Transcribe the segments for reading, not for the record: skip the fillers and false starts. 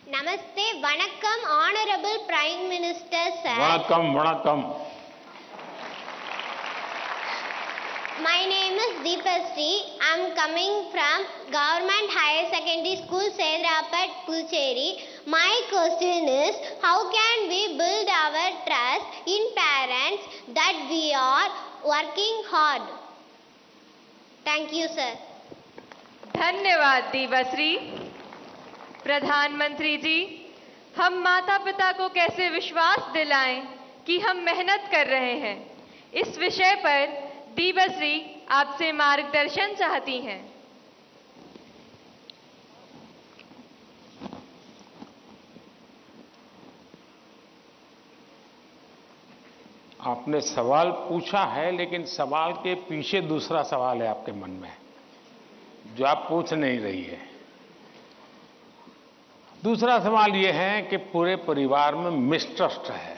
Namaste, Vanakkam, Honorable Prime Minister, sir. Vanakkam, Vanakkam. My name is Deepasri. I am coming from Government Higher Secondary School, Sedrapat, Puducherry. My question is, how can we build our trust in parents that we are working hard? Thank you, sir. धन्यवाद दीपश्री। प्रधानमंत्री जी, हम माता पिता को कैसे विश्वास दिलाएं कि हम मेहनत कर रहे हैं, इस विषय पर दीपश्री आपसे मार्गदर्शन चाहती हैं। आपने सवाल पूछा है, लेकिन सवाल के पीछे दूसरा सवाल है आपके मन में, जो आप पूछ नहीं रही है। दूसरा सवाल यह है कि पूरे परिवार में मिसट्रस्ट है,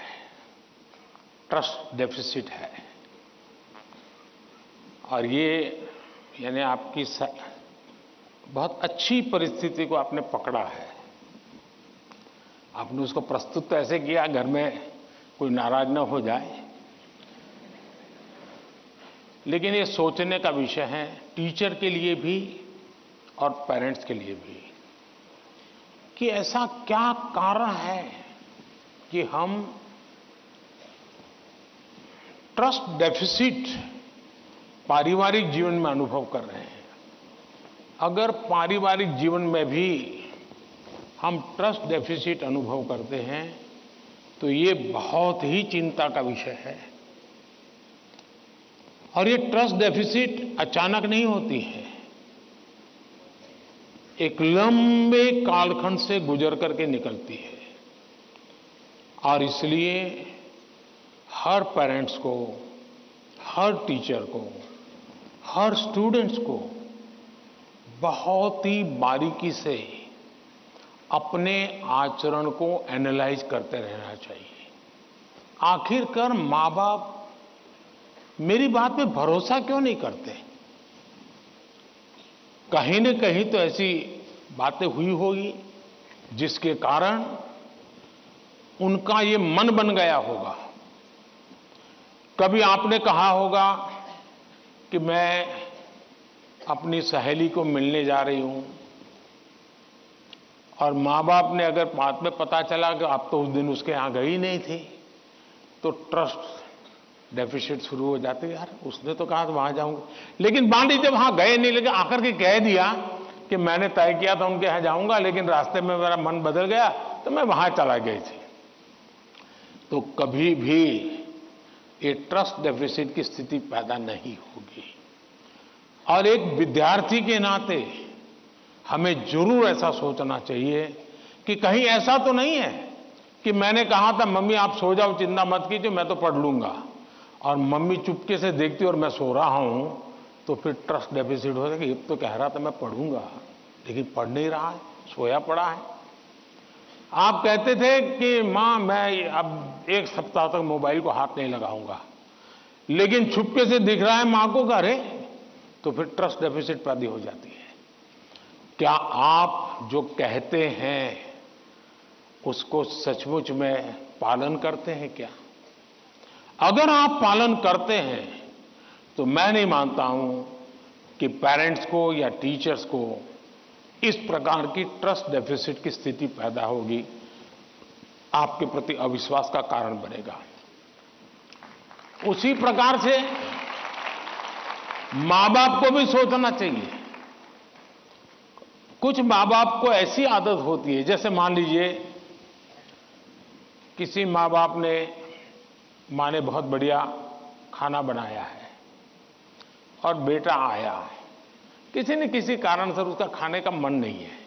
ट्रस्ट डेफिसिट है, और ये यानी आपकी बहुत अच्छी परिस्थिति को आपने पकड़ा है। आपने उसको प्रस्तुत तो ऐसे किया घर में कोई नाराज न हो जाए, लेकिन ये सोचने का विषय है टीचर के लिए भी और पेरेंट्स के लिए भी, कि ऐसा क्या कारण है कि हम ट्रस्ट डेफिसिट पारिवारिक जीवन में अनुभव कर रहे हैं। अगर पारिवारिक जीवन में भी हम ट्रस्ट डेफिसिट अनुभव करते हैं तो ये बहुत ही चिंता का विषय है। और ये ट्रस्ट डेफिसिट अचानक नहीं होती है, एक लंबे कालखंड से गुजर करके निकलती है। और इसलिए हर पेरेंट्स को, हर टीचर को, हर स्टूडेंट्स को बहुत ही बारीकी से अपने आचरण को एनालाइज करते रहना चाहिए। आखिरकार माँ बाप मेरी बात पे भरोसा क्यों नहीं करते? कहीं न कहीं तो ऐसी बातें हुई होगी जिसके कारण उनका ये मन बन गया होगा। कभी आपने कहा होगा कि मैं अपनी सहेली को मिलने जा रही हूं, और माँ बाप ने अगर बाद में पता चला कि आप तो उस दिन उसके यहां गई नहीं थी, तो ट्रस्ट डेफिसिट शुरू हो जाते। यार उसने तो कहा था वहां जाऊंगा, लेकिन मान लीजिए वहां गए नहीं, लेकिन आकर के कह दिया कि मैंने तय किया था उनके यहां जाऊंगा, लेकिन रास्ते में मेरा मन बदल गया तो मैं वहां चला गई थी। तो कभी भी ये ट्रस्ट डेफिसिट की स्थिति पैदा नहीं होगी। और एक विद्यार्थी के नाते हमें जरूर ऐसा सोचना चाहिए कि कहीं ऐसा तो नहीं है कि मैंने कहा था मम्मी आप सो जाओ, चिंता मत कीजिए, मैं तो पढ़ लूंगा, और मम्मी चुपके से देखती और मैं सो रहा हूं, तो फिर ट्रस्ट डेफिसिट हो जाएगा। ये तो कह रहा था मैं पढ़ूंगा, लेकिन पढ़ नहीं रहा है, सोया पड़ा है। आप कहते थे कि मां मैं अब 1 सप्ताह तक मोबाइल को हाथ नहीं लगाऊंगा, लेकिन छुपके से दिख रहा है मां को, करे तो फिर ट्रस्ट डेफिसिट पैदा हो जाती है। क्या आप जो कहते हैं उसको सचमुच में पालन करते हैं क्या? अगर आप पालन करते हैं तो मैं नहीं मानता हूं कि पेरेंट्स को या टीचर्स को इस प्रकार की ट्रस्ट डेफिसिट की स्थिति पैदा होगी, आपके प्रति अविश्वास का कारण बनेगा। उसी प्रकार से मां बाप को भी सोचना चाहिए। कुछ मां बाप को ऐसी आदत होती है, जैसे मान लीजिए किसी मां बाप ने, मां ने बहुत बढ़िया खाना बनाया है और बेटा आया है, किसी न किसी कारण से उसका खाने का मन नहीं है,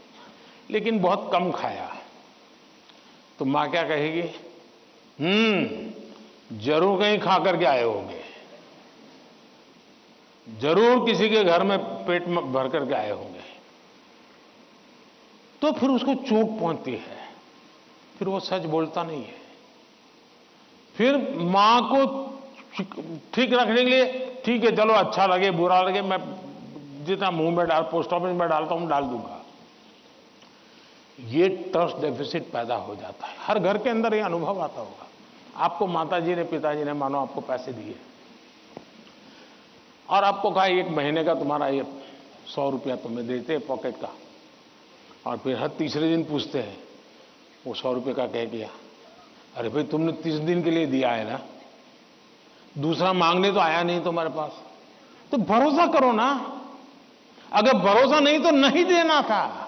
लेकिन बहुत कम खाया, तो मां क्या कहेगी? जरूर कहीं खा करके आए होंगे, जरूर किसी के घर में पेट में भर करके आए होंगे। तो फिर उसको चोट पहुंचती है, फिर वो सच बोलता नहीं है। फिर मां को ठीक रखने के लिए, ठीक है चलो अच्छा लगे बुरा लगे, मैं जितना मुंह में डाल, पोस्ट ऑफिस में डालता हूं डाल दूंगा। ये ट्रस्ट डेफिसिट पैदा हो जाता है। हर घर के अंदर ये अनुभव आता होगा। आपको माताजी ने, पिताजी ने मानो आपको पैसे दिए और आपको कहा 1 महीने का तुम्हारा ये 100 रुपया तुम्हें देते पॉकेट का, और फिर हर तीसरे दिन पूछते हैं वो 100 रुपये का कह दिया। अरे भाई तुमने 30 दिन के लिए दिया है ना, दूसरा मांगने तो आया नहीं तुम्हारे पास, तो भरोसा करो ना। अगर भरोसा नहीं तो नहीं देना था।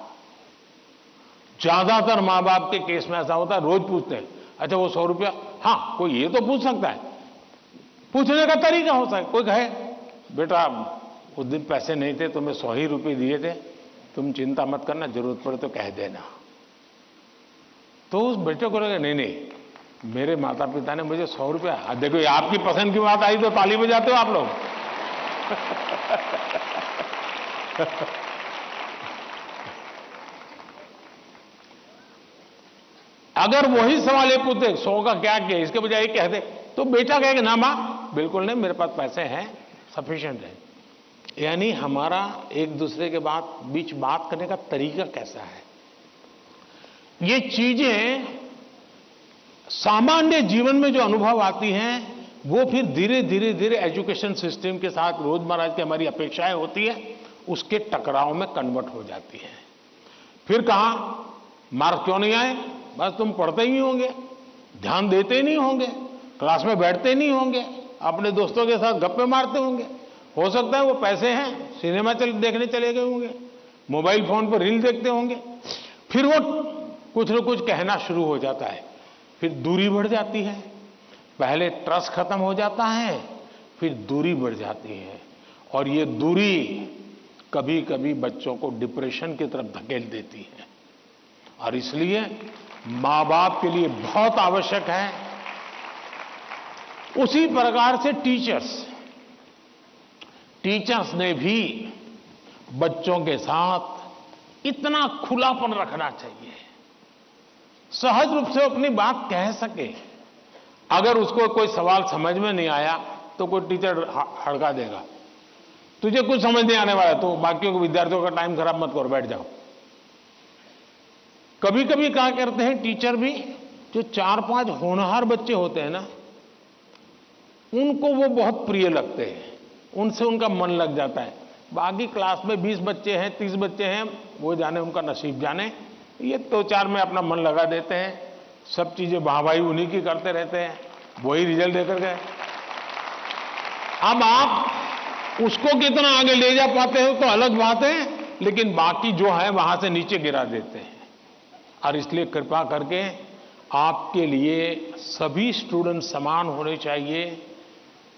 ज्यादातर मां बाप के केस में ऐसा होता है, रोज पूछते हैं अच्छा वो 100 रुपया, हाँ कोई ये तो पूछ सकता है, पूछने का तरीका होता है। कोई कहे बेटा उस दिन पैसे नहीं थे, तुम्हें 100 ही रुपये दिए थे, तुम चिंता मत करना, जरूरत पड़े तो कह देना। तो उस बेटे को लगा नहीं नहीं मेरे माता पिता ने मुझे 100 रुपया, देखो ये आपकी पसंद की बात आई तो ताली बजाते हो आप लोग। अगर वही सवाल ये पूछते 100 का क्या किया, इसके बजाय कह दे, तो बेटा कहेगा ना मां बिल्कुल नहीं, मेरे पास पैसे हैं, सफिशिएंट है। यानी हमारा एक दूसरे के बीच बात करने का तरीका कैसा है, ये चीजें सामान्य जीवन में जो अनुभव आती हैं वो फिर धीरे धीरे धीरे एजुकेशन सिस्टम के साथ रोजमर्रा की हमारी अपेक्षाएं होती है, उसके टकराव में कन्वर्ट हो जाती है। फिर कहा मार्क्स क्यों नहीं आए, बस तुम पढ़ते ही नहीं होंगे, ध्यान देते ही नहीं होंगे, क्लास में बैठते नहीं होंगे, अपने दोस्तों के साथ गप्पे मारते होंगे, हो सकता है वो पैसे हैं सिनेमा देखने चले गए होंगे, मोबाइल फोन पर रील देखते होंगे। फिर वो कुछ न कुछ कहना शुरू हो जाता है, फिर दूरी बढ़ जाती है। पहले ट्रस्ट खत्म हो जाता है, फिर दूरी बढ़ जाती है, और ये दूरी कभी कभी बच्चों को डिप्रेशन की तरफ धकेल देती है। और इसलिए मां बाप के लिए बहुत आवश्यक है, उसी प्रकार से टीचर्स ने भी बच्चों के साथ इतना खुलापन रखना चाहिए, सहज रूप से अपनी बात कह सके। अगर उसको कोई सवाल समझ में नहीं आया तो कोई टीचर हड़का देगा, तुझे कुछ समझ नहीं आने वाला तो बाकियों को विद्यार्थियों का टाइम खराब मत करो, बैठ जाओ। कभी कभी क्या करते हैं टीचर भी, जो 4-5 होनहार बच्चे होते हैं ना, उनको वो बहुत प्रिय लगते हैं, उनसे उनका मन लग जाता है। बाकी क्लास में 20 बच्चे हैं, 30 बच्चे हैं, वो जाने उनका नसीब जाने, ये 2-4 में अपना मन लगा देते हैं, सब चीजें वाहवाही उन्हीं की करते रहते हैं, वही रिजल्ट देकर गए। अब आप उसको कितना आगे ले जा पाते हो तो अलग बात है, लेकिन बाकी जो है वहां से नीचे गिरा देते हैं। और इसलिए कृपा करके आपके लिए सभी स्टूडेंट समान होने चाहिए,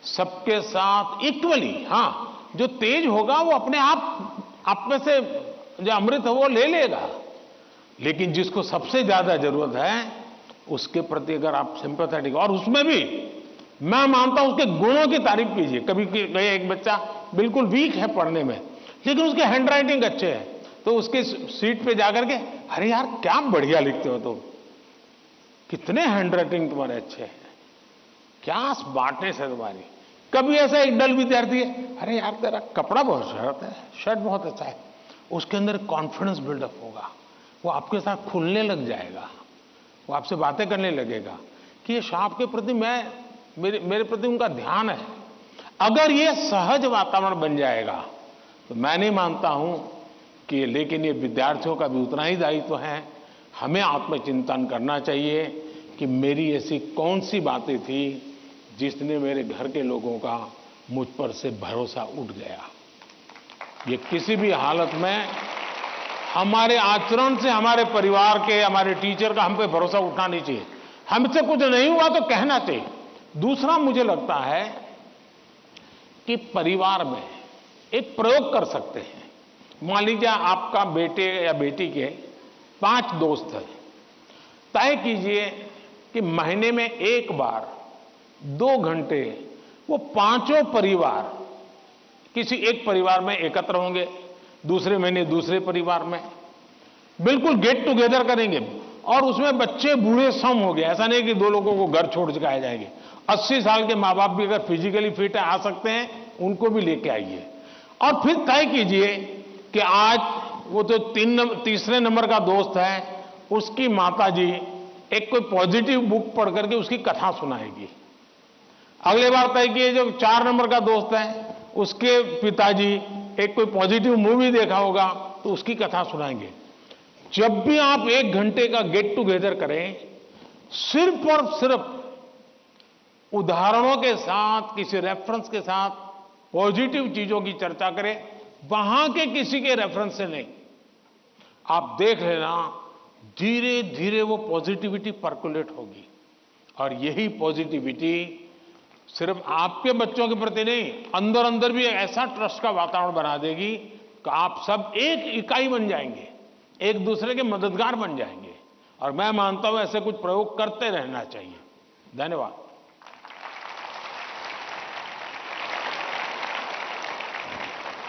सबके साथ इक्वली। हाँ, जो तेज होगा वो अपने आप में से जो अमृत है वो ले लेगा, लेकिन जिसको सबसे ज्यादा जरूरत है उसके प्रति अगर आप सिंपैथेटिक, और उसमें भी मैं मानता हूं उसके गुणों की तारीफ कीजिए। कभी कभी एक बच्चा बिल्कुल वीक है पढ़ने में, लेकिन उसके हैंड राइटिंग अच्छे है, तो उसके सीट पे जाकर के अरे यार क्या बढ़िया लिखते हो तुम, कितने हैंड राइटिंग तुम्हारे अच्छे हैं, क्या स्मार्टनेस है तुम्हारी। कभी ऐसा एक डल विद्यार्थी है, अरे यार तेरा कपड़ा बहुत शर्ट बहुत अच्छा है, उसके अंदर कॉन्फिडेंस बिल्डअप होगा, वो आपके साथ खुलने लग जाएगा, वो आपसे बातें करने लगेगा कि ये साहब के प्रति मेरे प्रति उनका ध्यान है। अगर ये सहज वातावरण बन जाएगा तो मैं नहीं मानता हूं कि, लेकिन ये विद्यार्थियों का भी उतना ही दायित्व है, हमें आत्मचिंतन करना चाहिए कि मेरी ऐसी कौन सी बातें थी जिसने मेरे घर के लोगों का मुझ पर से भरोसा उठ गया। ये किसी भी हालत में हमारे आचरण से हमारे परिवार के, हमारे टीचर का हम पे भरोसा उठना नहीं चाहिए। हमसे कुछ नहीं हुआ तो कहना चाहिए। दूसरा मुझे लगता है कि परिवार में एक प्रयोग कर सकते हैं। मान लीजिए आपका बेटे या बेटी के 5 दोस्त हैं, तय कीजिए कि महीने में एक बार 2 घंटे वो 5 परिवार किसी एक परिवार में एकत्र होंगे, दूसरे महीने दूसरे परिवार में बिल्कुल गेट टुगेदर करेंगे, और उसमें बच्चे बूढ़े सम हो गए। ऐसा नहीं कि 2 लोगों को घर छोड़ के आए जाएंगे। 80 साल के माँ बाप भी अगर फिजिकली फिट है आ सकते हैं, उनको भी लेके आइए। और फिर तय कीजिए कि आज वो तो तीसरे नंबर का दोस्त है, उसकी माताजी एक कोई पॉजिटिव बुक पढ़ करके उसकी कथा सुनाएगी। अगले बार तय किए जो 4 नंबर का दोस्त है उसके पिताजी एक कोई पॉजिटिव मूवी देखा होगा तो उसकी कथा सुनाएंगे। जब भी आप 1 घंटे का गेट टुगेदर करें, सिर्फ और सिर्फ उदाहरणों के साथ, किसी रेफरेंस के साथ पॉजिटिव चीजों की चर्चा करें, वहां के किसी के रेफरेंस से नहीं। आप देख लेना, धीरे धीरे वो पॉजिटिविटी पर्कुलेट होगी और यही पॉजिटिविटी सिर्फ आपके बच्चों के प्रति नहीं, अंदर अंदर भी ऐसा ट्रस्ट का वातावरण बना देगी कि आप सब एक इकाई बन जाएंगे, एक दूसरे के मददगार बन जाएंगे। और मैं मानता हूं ऐसे कुछ प्रयोग करते रहना चाहिए। धन्यवाद।